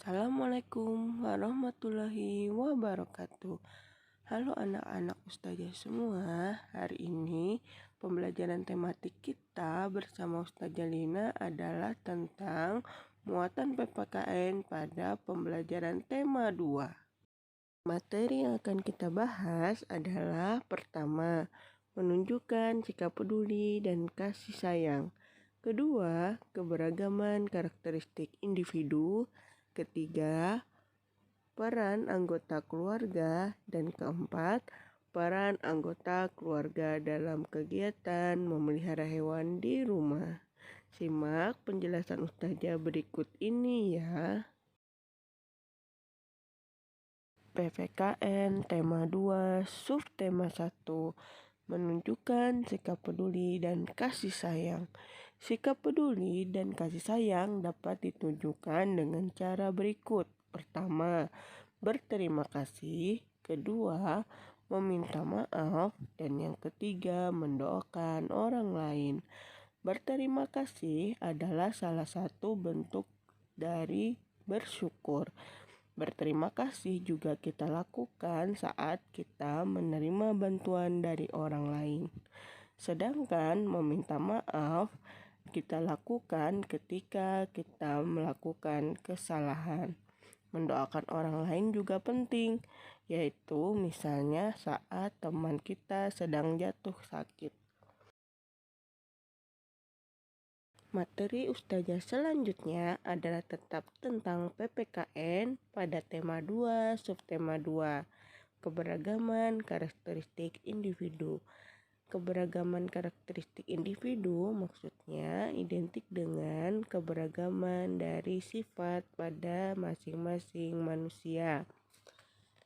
Assalamualaikum warahmatullahi wabarakatuh. Halo anak-anak ustazah semua. Hari ini pembelajaran tematik kita bersama Ustazah Lina adalah tentang muatan PPKN pada pembelajaran tema 2. Materi yang akan kita bahas adalah pertama, menunjukkan sikap peduli dan kasih sayang. Kedua, keberagaman karakteristik individu. Ketiga, peran anggota keluarga. Dan keempat, peran anggota keluarga dalam kegiatan memelihara hewan di rumah. Simak penjelasan Ustazah berikut ini ya. PPKN tema 2 subtema 1, menunjukkan sikap peduli dan kasih sayang. Sikap peduli dan kasih sayang dapat ditunjukkan dengan cara berikut. Pertama, berterima kasih. Kedua, meminta maaf. Dan yang ketiga, mendoakan orang lain. Berterima kasih adalah salah satu bentuk dari bersyukur. Berterima kasih juga kita lakukan saat kita menerima bantuan dari orang lain. Sedangkan meminta maaf kita lakukan ketika kita melakukan kesalahan. Mendoakan orang lain juga penting, yaitu misalnya saat teman kita sedang jatuh sakit. Materi Ustazah selanjutnya adalah tetap tentang PPKN pada tema 2 subtema 2, keberagaman karakteristik individu. Keberagaman karakteristik individu maksudnya identik dengan keberagaman dari sifat pada masing-masing manusia.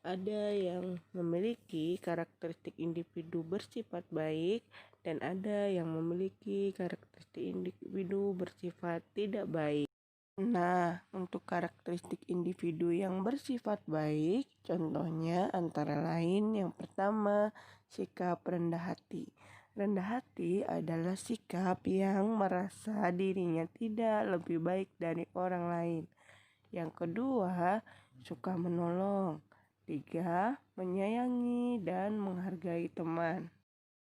Ada yang memiliki karakteristik individu bersifat baik dan ada yang memiliki karakteristik individu bersifat tidak baik. Nah, untuk karakteristik individu yang bersifat baik, contohnya antara lain yang pertama, sikap rendah hati. Rendah hati adalah sikap yang merasa dirinya tidak lebih baik dari orang lain. Yang kedua, suka menolong. Tiga, menyayangi dan menghargai teman.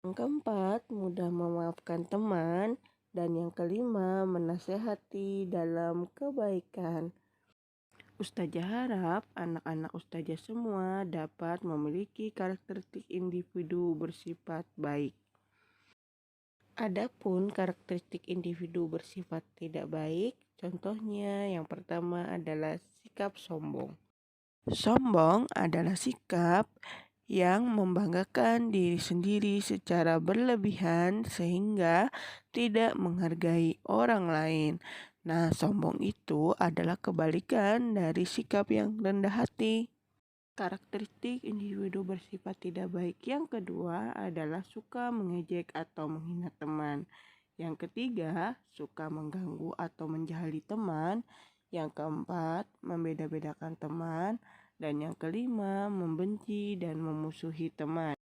Yang keempat, mudah memaafkan teman. Dan yang kelima, menasehati dalam kebaikan. Ustazah harap anak-anak ustazah semua dapat memiliki karakteristik individu bersifat baik. Adapun karakteristik individu bersifat tidak baik, contohnya yang pertama adalah sikap sombong. Sombong adalah sikap yang membanggakan diri sendiri secara berlebihan sehingga tidak menghargai orang lain. Nah, sombong itu adalah kebalikan dari sikap yang rendah hati. Karakteristik individu bersifat tidak baik yang kedua adalah suka mengejek atau menghina teman. Yang ketiga, suka mengganggu atau menjahili teman. Yang keempat, membeda-bedakan teman. Dan yang kelima, membenci dan memusuhi teman.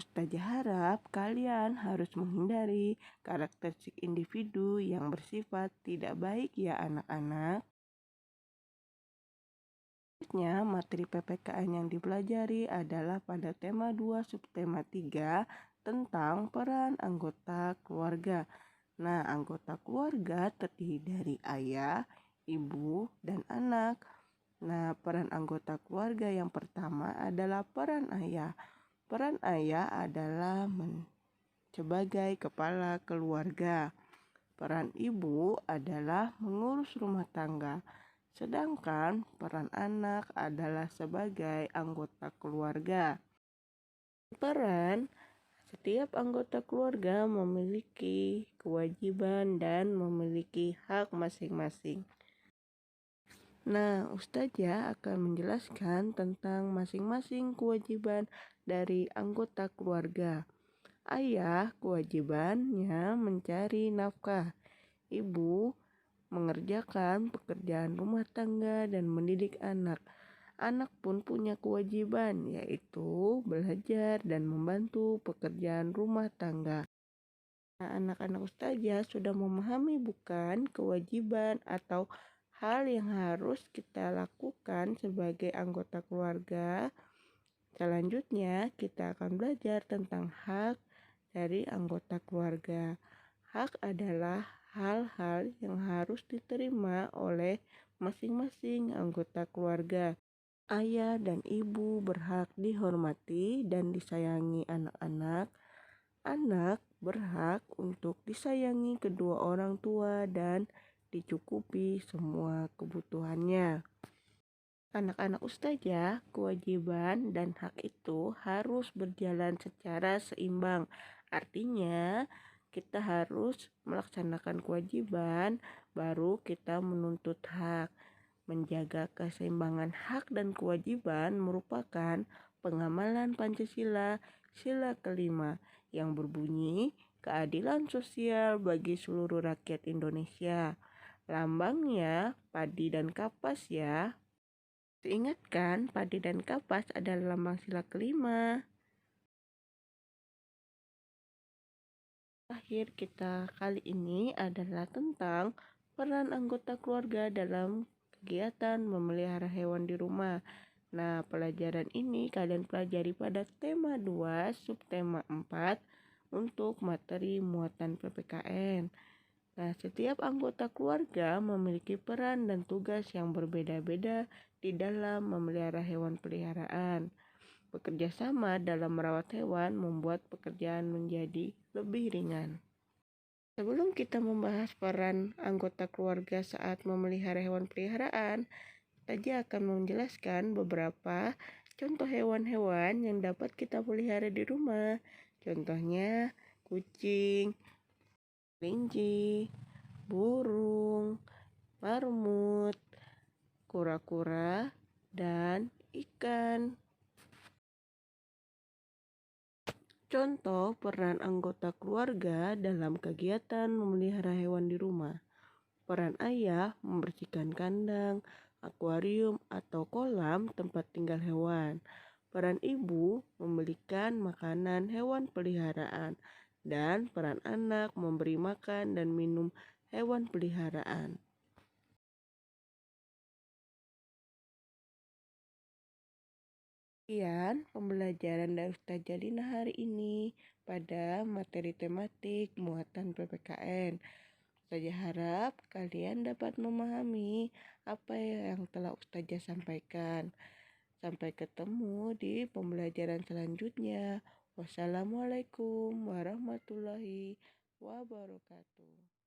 Ustazah harap kalian harus menghindari karakteristik individu yang bersifat tidak baik ya anak-anak. Selanjutnya, materi PPKN yang dipelajari adalah pada tema 2 subtema 3 tentang peran anggota keluarga. Nah, anggota keluarga terdiri dari ayah, ibu, dan anak. Nah, peran anggota keluarga yang pertama adalah peran ayah. Peran ayah adalah sebagai kepala keluarga. Peran ibu adalah mengurus rumah tangga. Sedangkan peran anak adalah sebagai anggota keluarga. Setiap anggota keluarga memiliki kewajiban dan memiliki hak masing-masing. Nah, Ustazah akan menjelaskan tentang masing-masing kewajiban dari anggota keluarga. Ayah kewajibannya mencari nafkah. Ibu mengerjakan pekerjaan rumah tangga dan mendidik anak. Anak pun punya kewajiban yaitu belajar dan membantu pekerjaan rumah tangga. Nah, anak-anak ustazah sudah memahami bukan kewajiban atau hal yang harus kita lakukan sebagai anggota keluarga. Selanjutnya, kita akan belajar tentang hak dari anggota keluarga. Hak adalah hal-hal yang harus diterima oleh masing-masing anggota keluarga. Ayah dan ibu berhak dihormati dan disayangi anak-anak. Anak berhak untuk disayangi kedua orang tua dan dicukupi semua kebutuhannya. Anak-anak ustazah, kewajiban dan hak itu harus berjalan secara seimbang. Artinya, kita harus melaksanakan kewajiban, baru kita menuntut hak. Menjaga keseimbangan hak dan kewajiban merupakan pengamalan Pancasila sila kelima yang berbunyi keadilan sosial bagi seluruh rakyat Indonesia. Lambangnya padi dan kapas ya. Diingatkan, padi dan kapas adalah lambang sila kelima. Akhir kita kali ini adalah tentang peran anggota keluarga dalam kegiatan memelihara hewan di rumah. Nah, pelajaran ini kalian pelajari pada tema 2, subtema 4 untuk materi muatan PPKN. Nah, setiap anggota keluarga memiliki peran dan tugas yang berbeda-beda di dalam memelihara hewan peliharaan. Bekerja sama dalam merawat hewan membuat pekerjaan menjadi lebih ringan. Sebelum kita membahas peran anggota keluarga saat memelihara hewan peliharaan, saya akan menjelaskan beberapa contoh hewan-hewan yang dapat kita pelihara di rumah. Contohnya kucing, kelinci, burung, marmut, kura-kura, dan ikan. Contoh peran anggota keluarga dalam kegiatan memelihara hewan di rumah. Peran ayah membersihkan kandang, akuarium, atau kolam tempat tinggal hewan. Peran ibu membelikan makanan hewan peliharaan. Dan peran anak memberi makan dan minum hewan peliharaan. Sekian pembelajaran dari Ustazah Jalina hari ini pada materi tematik muatan PPKN. Ustazah harap kalian dapat memahami apa yang telah Ustazah sampaikan. Sampai ketemu di pembelajaran selanjutnya. Wassalamualaikum warahmatullahi wabarakatuh.